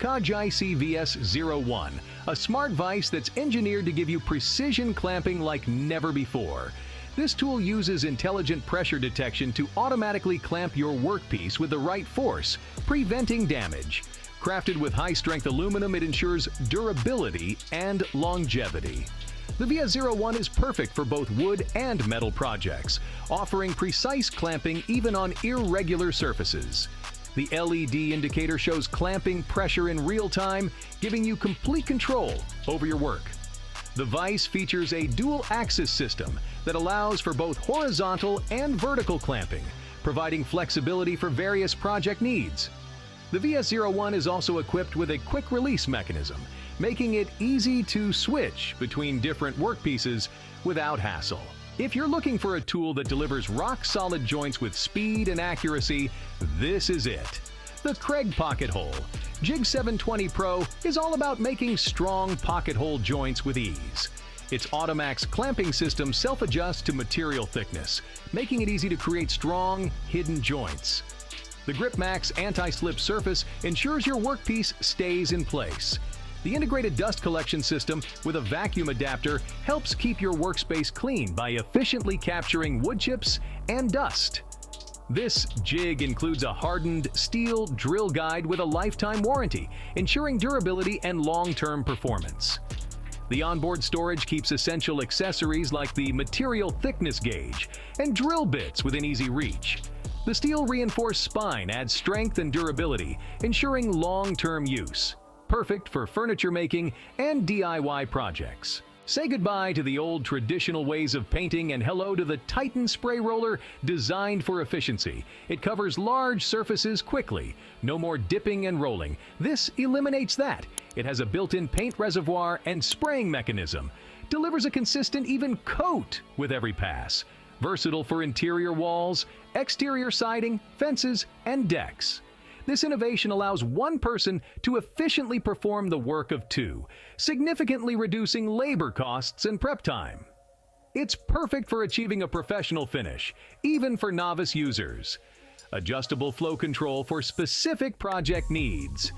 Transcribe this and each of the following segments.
MakaGiC VS01, a smart vise that's engineered to give you precision clamping like never before. This tool uses intelligent pressure detection to automatically clamp your workpiece with the right force, preventing damage. Crafted with high-strength aluminum, it ensures durability and longevity. The VS01 is perfect for both wood and metal projects, offering precise clamping even on irregular surfaces. The LED indicator shows clamping pressure in real time, giving you complete control over your work. The vise features a dual-axis system that allows for both horizontal and vertical clamping, providing flexibility for various project needs. The VS01 is also equipped with a quick-release mechanism, making it easy to switch between different workpieces without hassle. If you're looking for a tool that delivers rock-solid joints with speed and accuracy, this is it. The Kreg Pocket Hole. Jig 720 Pro is all about making strong pocket hole joints with ease. Its Automax clamping system self-adjusts to material thickness, making it easy to create strong, hidden joints. The GripMax anti-slip surface ensures your workpiece stays in place. The integrated dust collection system with a vacuum adapter helps keep your workspace clean by efficiently capturing wood chips and dust. This jig includes a hardened steel drill guide with a lifetime warranty, ensuring durability and long-term performance. The onboard storage keeps essential accessories like the material thickness gauge and drill bits within easy reach. The steel-reinforced spine adds strength and durability, ensuring long-term use. Perfect for furniture making and DIY projects. Say goodbye to the old traditional ways of painting and hello to the Titan spray roller designed for efficiency. It covers large surfaces quickly. No more dipping and rolling. This eliminates that. It has a built-in paint reservoir and spraying mechanism. Delivers a consistent, even coat with every pass. Versatile for interior walls, exterior siding, fences, and decks. This innovation allows one person to efficiently perform the work of two, significantly reducing labor costs and prep time. It's perfect for achieving a professional finish, even for novice users. Adjustable flow control for specific project needs.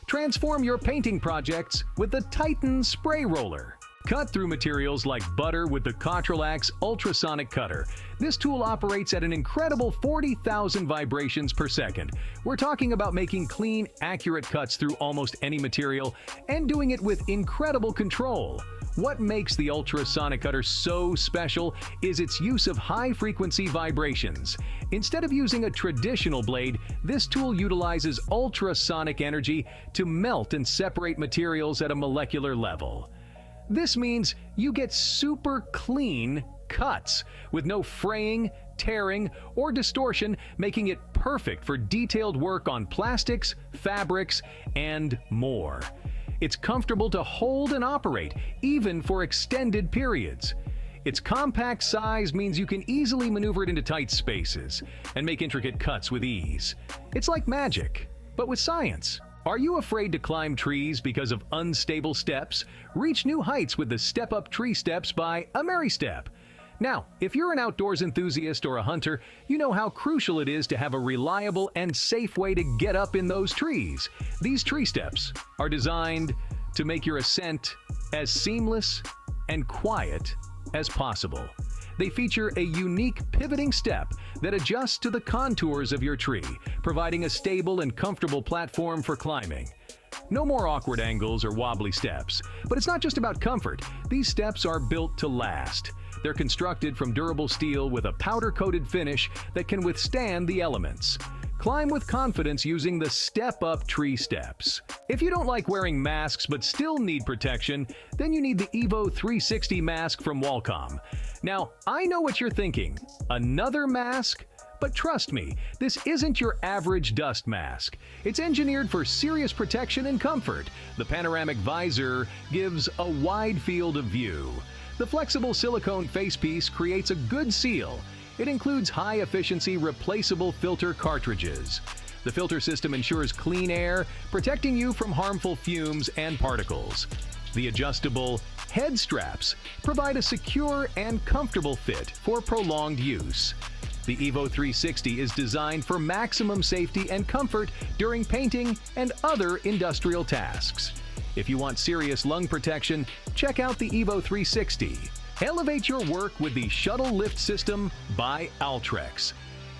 Transform your painting projects with the Titan Spray Roller. Cut through materials like butter with the CtrlAX Ultrasonic cutter. This tool operates at an incredible 40,000 vibrations per second. We're talking about making clean, accurate cuts through almost any material and doing it with incredible control. What makes the Ultrasonic cutter so special is its use of high-frequency vibrations. Instead of using a traditional blade, this tool utilizes ultrasonic energy to melt and separate materials at a molecular level. This means you get super clean cuts with no fraying, tearing, or distortion, making it perfect for detailed work on plastics, fabrics, and more. It's comfortable to hold and operate, even for extended periods. Its compact size means you can easily maneuver it into tight spaces and make intricate cuts with ease. It's like magic, but with science. Are you afraid to climb trees because of unstable steps? Reach new heights with the Step-Up Tree Steps by Ameristep. Now, if you're an outdoors enthusiast or a hunter, you know how crucial it is to have a reliable and safe way to get up in those trees. These tree steps are designed to make your ascent as seamless and quiet as possible. They feature a unique pivoting step that adjusts to the contours of your tree, providing a stable and comfortable platform for climbing. No more awkward angles or wobbly steps. But it's not just about comfort. These steps are built to last. They're constructed from durable steel with a powder-coated finish that can withstand the elements. Climb with confidence using the Step-Up Tree Steps. If you don't like wearing masks but still need protection, then you need the Evo 360 mask from Walcom. Now, I know what you're thinking. Another mask? But trust me, this isn't your average dust mask. It's engineered for serious protection and comfort. The panoramic visor gives a wide field of view. The flexible silicone facepiece creates a good seal. It includes high-efficiency replaceable filter cartridges. The filter system ensures clean air, protecting you from harmful fumes and particles. The adjustable head straps provide a secure and comfortable fit for prolonged use. The Evo 360 is designed for maximum safety and comfort during painting and other industrial tasks. If you want serious lung protection, check out the Evo 360. Elevate your work with the Shuttle lift system by Altrex.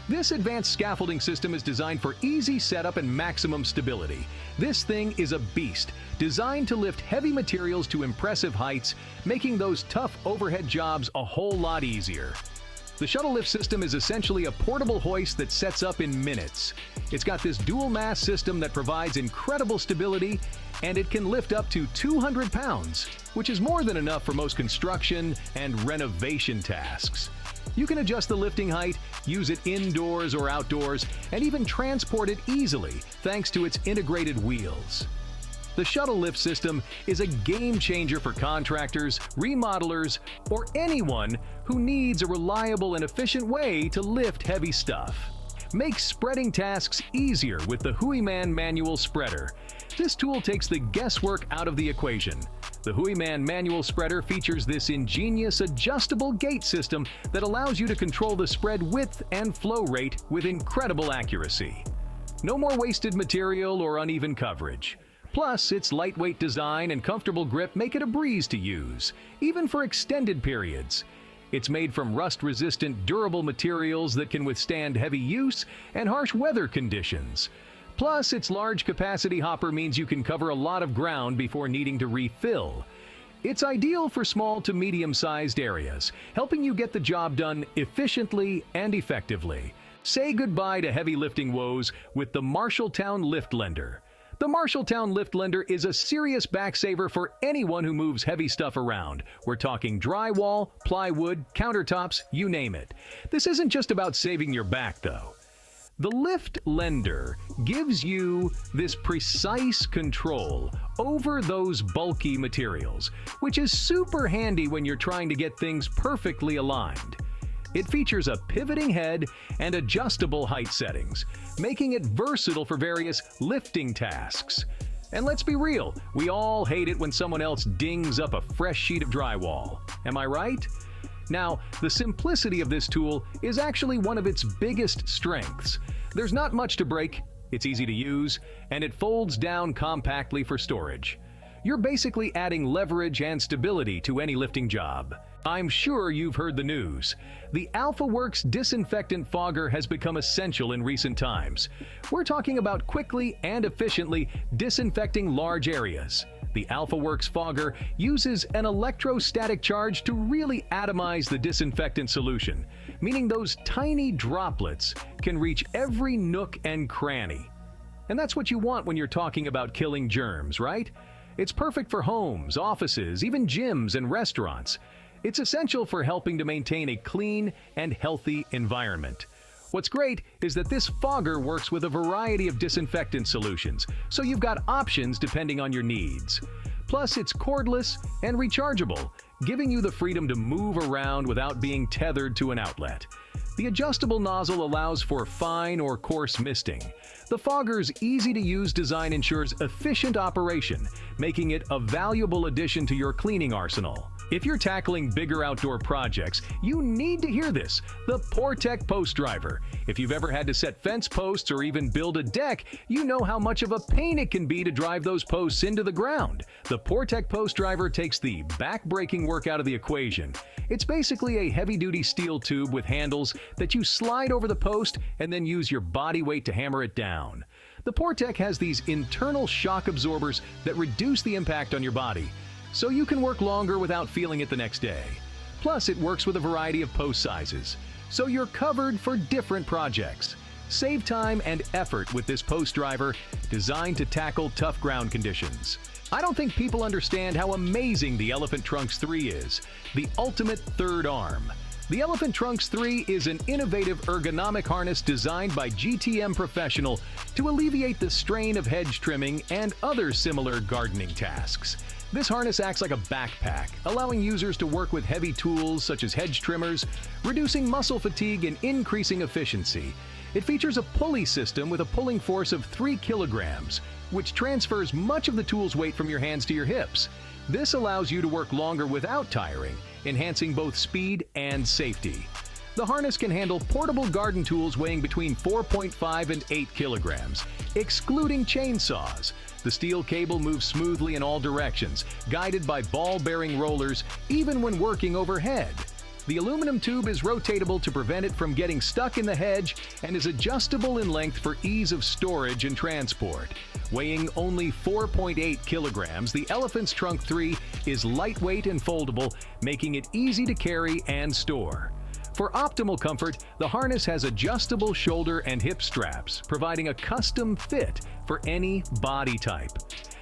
This advanced scaffolding system is designed for easy setup and maximum stability. This thing is a beast, designed to lift heavy materials to impressive heights, making those tough overhead jobs a whole lot easier. The Shuttle lift system is essentially a portable hoist that sets up in minutes. It's got this dual mass system that provides incredible stability, and it can lift up to 200 pounds, which is more than enough for most construction and renovation tasks. You can adjust the lifting height, use it indoors or outdoors, and even transport it easily thanks to its integrated wheels. The Shuttle lift system is a game changer for contractors, remodelers, or anyone who needs a reliable and efficient way to lift heavy stuff. Make spreading tasks easier with the Hooyman manual spreader. This tool takes the guesswork out of the equation. The Hooyman manual spreader features this ingenious adjustable gate system that allows you to control the spread width and flow rate with incredible accuracy. No more wasted material or uneven coverage. Plus, its lightweight design and comfortable grip make it a breeze to use, even for extended periods. It's made from rust-resistant, durable materials that can withstand heavy use and harsh weather conditions. Plus, its large capacity hopper means you can cover a lot of ground before needing to refill. It's ideal for small to medium-sized areas, helping you get the job done efficiently and effectively. Say goodbye to heavy lifting woes with the Marshalltown Lift Lender. The Marshalltown Lift Lender is a serious backsaver for anyone who moves heavy stuff around. We're talking drywall, plywood, countertops, you name it. This isn't just about saving your back, though. The Lift Lender gives you this precise control over those bulky materials, which is super handy when you're trying to get things perfectly aligned. It features a pivoting head and adjustable height settings, making it versatile for various lifting tasks. And let's be real, we all hate it when someone else dings up a fresh sheet of drywall. Am I right? Now, the simplicity of this tool is actually one of its biggest strengths. There's not much to break, it's easy to use, and it folds down compactly for storage. You're basically adding leverage and stability to any lifting job. I'm sure you've heard the news. The Alphaworks Disinfectant fogger has become essential in recent times. We're talking about quickly and efficiently disinfecting large areas. The Alphaworks fogger uses an electrostatic charge to really atomize the disinfectant solution, meaning those tiny droplets can reach every nook and cranny. And that's what you want when you're talking about killing germs, right? It's perfect for homes, offices, even gyms and restaurants. It's essential for helping to maintain a clean and healthy environment. What's great is that this fogger works with a variety of disinfectant solutions, so you've got options depending on your needs. Plus, it's cordless and rechargeable, giving you the freedom to move around without being tethered to an outlet. The adjustable nozzle allows for fine or coarse misting. The fogger's easy-to-use design ensures efficient operation, making it a valuable addition to your cleaning arsenal. If you're tackling bigger outdoor projects, you need to hear this: the Portek Post Driver. If you've ever had to set fence posts or even build a deck, you know how much of a pain it can be to drive those posts into the ground. The Portek Post Driver takes the back-breaking work out of the equation. It's basically a heavy-duty steel tube with handles that you slide over the post and then use your body weight to hammer it down. The Portek has these internal shock absorbers that reduce the impact on your body, so you can work longer without feeling it the next day. Plus, it works with a variety of post sizes, so you're covered for different projects. Save time and effort with this post driver, designed to tackle tough ground conditions. I don't think people understand how amazing the Elephant Trunks 3 is, the ultimate third arm. The Elephant Trunks 3 is an innovative ergonomic harness designed by GTM Professional to alleviate the strain of hedge trimming and other similar gardening tasks. This harness acts like a backpack, allowing users to work with heavy tools such as hedge trimmers, reducing muscle fatigue and increasing efficiency. It features a pulley system with a pulling force of 3 kilograms, which transfers much of the tool's weight from your hands to your hips. This allows you to work longer without tiring, enhancing both speed and safety. The harness can handle portable garden tools weighing between 4.5 and 8 kilograms, excluding chainsaws. The steel cable moves smoothly in all directions, guided by ball-bearing rollers, even when working overhead. The aluminum tube is rotatable to prevent it from getting stuck in the hedge and is adjustable in length for ease of storage and transport. Weighing only 4.8 kilograms, the Elephant's Trunk 3 is lightweight and foldable, making it easy to carry and store. For optimal comfort, the harness has adjustable shoulder and hip straps, providing a custom fit for any body type.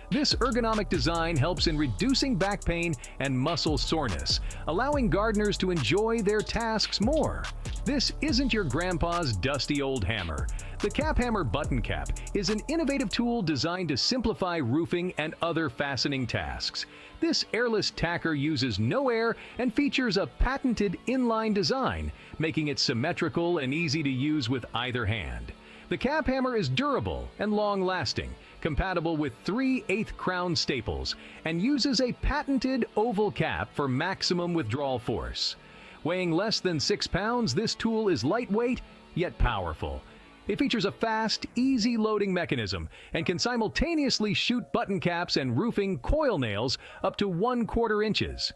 This ergonomic design helps in reducing back pain and muscle soreness, allowing gardeners to enjoy their tasks more. This isn't your grandpa's dusty old hammer. The KapHammer Buttonkap is an innovative tool designed to simplify roofing and other fastening tasks. This airless tacker uses no air and features a patented inline design, making it symmetrical and easy to use with either hand. The KapHammer is durable and long-lasting, compatible with 3/8 crown staples, and uses a patented oval cap for maximum withdrawal force. Weighing less than 6 pounds, this tool is lightweight yet powerful. It features a fast, easy loading mechanism and can simultaneously shoot button caps and roofing coil nails up to 1/4 inches.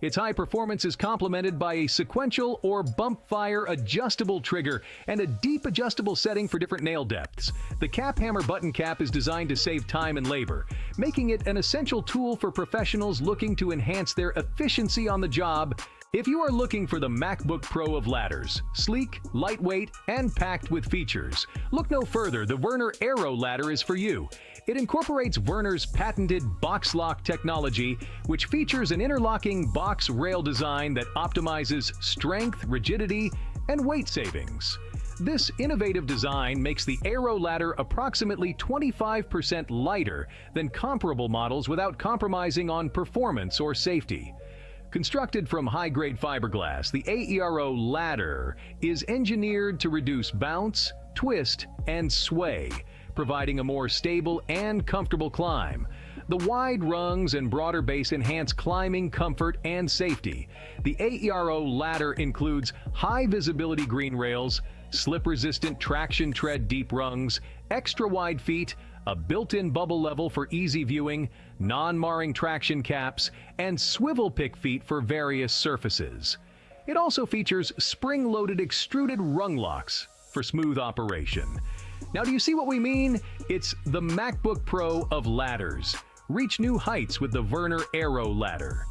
Its high performance is complemented by a sequential or bump-fire adjustable trigger and a deep adjustable setting for different nail depths. The KapHammer Buttonkap is designed to save time and labor, making it an essential tool for professionals looking to enhance their efficiency on the job. If you are looking for the MacBook Pro of ladders, sleek, lightweight, and packed with features, look no further. The Werner Ladder is for you. It incorporates Werner's patented box lock technology, which features an interlocking box rail design that optimizes strength, rigidity, and weight savings. This innovative design makes the Ladder approximately 25% lighter than comparable models without compromising on performance or safety. Constructed from high-grade fiberglass, the Ladder is engineered to reduce bounce, twist, and sway, providing a more stable and comfortable climb. The wide rungs and broader base enhance climbing comfort and safety. The Ladder includes high-visibility green rails, slip-resistant traction tread deep rungs, extra-wide feet, a built-in bubble level for easy viewing, non-marring traction caps, and swivel pick feet for various surfaces. It also features spring-loaded extruded rung locks for smooth operation. Now, do you see what we mean? It's the MacBook Pro of ladders. Reach new heights with the Werner Ladder.